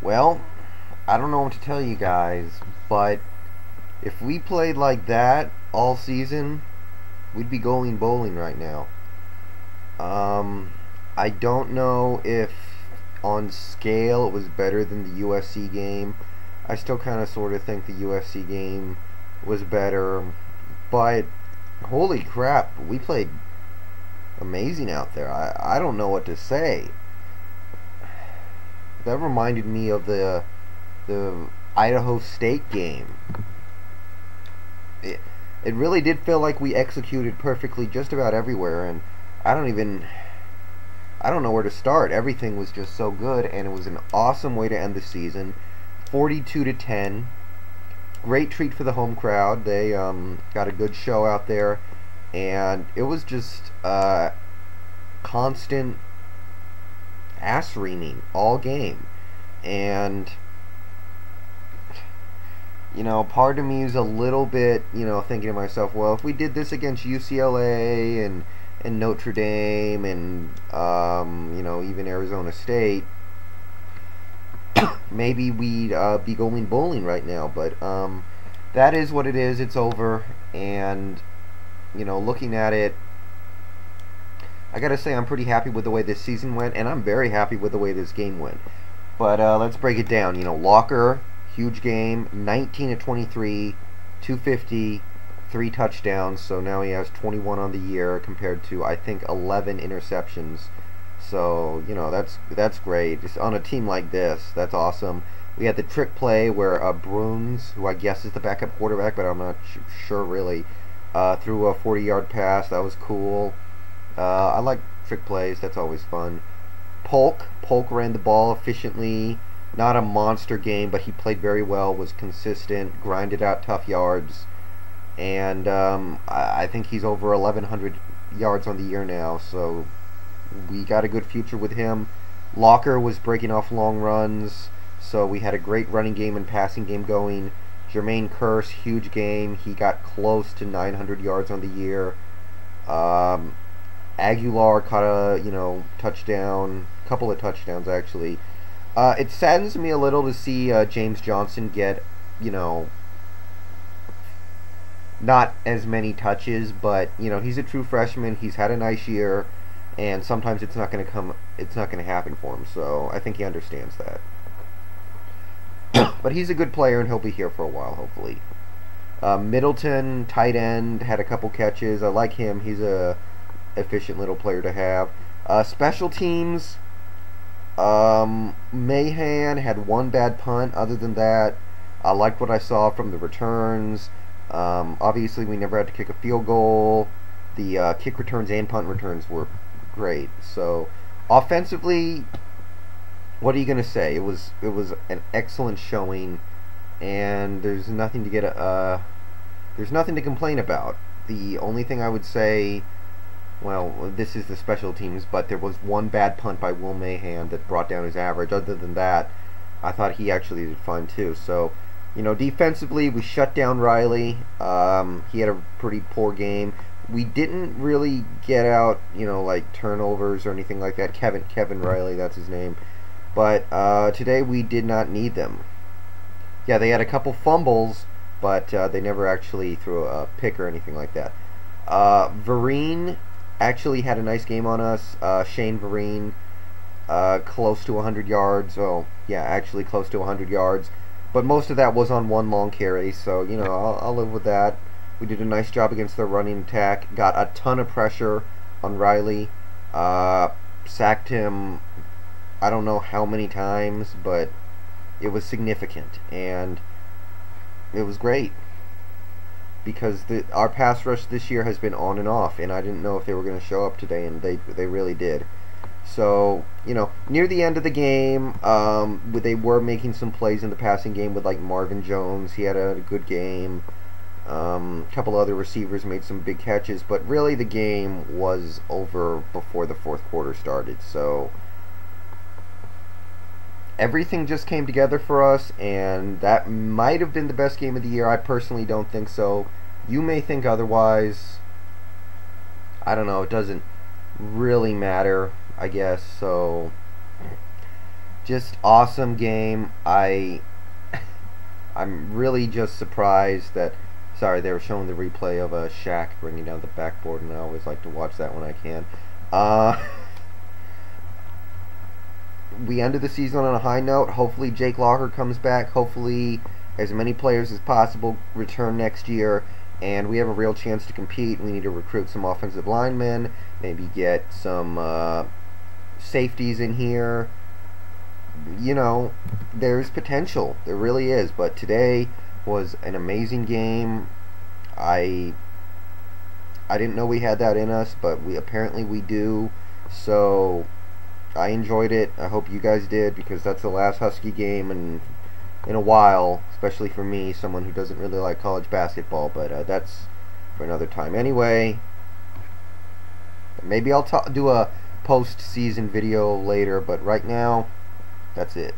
Well, I don't know what to tell you guys, but if we played like that all season, we'd be going bowling right now. Um, I don't know if on scale it was better than the USC game. I still kind of sort of think the USC game was better, but holy crap, we played amazing out there. I don't know what to say. That reminded me of the Idaho State game. It, it really did feel like we executed perfectly just about everywhere, and I don't even I don't know where to start. Everything was just so good, and it was an awesome way to end the season. 42-10. Great treat for the home crowd. They got a good show out there, and it was just constant ass reaming all game. And part of me is a little bit, thinking to myself, well, if we did this against UCLA and Notre Dame and even Arizona State, maybe we'd be going bowling right now. But that is what it is. It's over, and looking at it, I gotta say I'm pretty happy with the way this season went, and I'm very happy with the way this game went. But let's break it down. Locker, huge game, 19-23, 250, 3 touchdowns. So now he has 21 on the year compared to I think 11 interceptions. So that's great. Just on a team like this, that's awesome. We had the trick play where Bruns, who I guess is the backup quarterback, but I'm not sure really, threw a 40-yard pass. That was cool. I like trick plays. That's always fun. Polk ran the ball efficiently. Not a monster game, but he played very well, was consistent, grinded out tough yards, and I think he's over 1,100 yards on the year now, so we got a good future with him. Locker was breaking off long runs, so we had a great running game and passing game going. Jermaine Kearse, huge game. He got close to 900 yards on the year. Aguilar caught a touchdown, couple of touchdowns actually. It saddens me a little to see James Johnson get not as many touches, but he's a true freshman. He's had a nice year, and sometimes it's not going to come. It's not going to happen for him. So I think he understands that. But he's a good player, and he'll be here for a while, hopefully. Middleton, tight end, had a couple catches. I like him. He's a efficient little player to have. Special teams, Mahan had one bad punt. Other than that, I liked what I saw from the returns. Obviously, we never had to kick a field goal. The kick returns and punt returns were great. So, offensively, what are you gonna say? It was an excellent showing, and there's nothing to complain about. The only thing I would say, well, this is the special teams, but there was one bad punt by Will Mahan that brought down his average. Other than that, I thought he actually did fine too. So, defensively, we shut down Riley. He had a pretty poor game. We didn't really get out, like turnovers or anything like that. Kevin Riley, that's his name. But today we did not need them. Yeah, they had a couple fumbles, but they never actually threw a pick or anything like that. Vereen actually had a nice game on us. Shane Vereen, close to 100 yards. Oh, yeah, actually close to 100 yards. But most of that was on one long carry, so, I'll live with that. We did a nice job against their running attack. Got a ton of pressure on Riley. Sacked him, I don't know how many times, but it was significant. And it was great, because our pass rush this year has been on and off, and I didn't know if they were going to show up today, and they really did. So, near the end of the game, they were making some plays in the passing game with, like, Marvin Jones. He had a good game. A couple other receivers made some big catches, but really the game was over before the fourth quarter started. So, everything just came together for us, and that might have been the best game of the year. I personally don't think so. You may think otherwise. I don't know. It doesn't really matter, I guess. So, Just awesome game. I'm really just surprised that. Sorry, they were showing the replay of Shaq bringing down the backboard, and I always like to watch that when I can. Uh, we ended the season on a high note. Hopefully, Jake Locker comes back. Hopefully, as many players as possible return next year, and we have a real chance to compete. We need to recruit some offensive linemen, maybe get some safeties in here. You know, there's potential. There really is. But today was an amazing game. I I didn't know we had that in us, but we do. So I enjoyed it. I hope you guys did, because that's the last Husky game in a while, especially for me, someone who doesn't really like college basketball. But that's for another time. Anyway, maybe I'll do a post-season video later. But right now, that's it.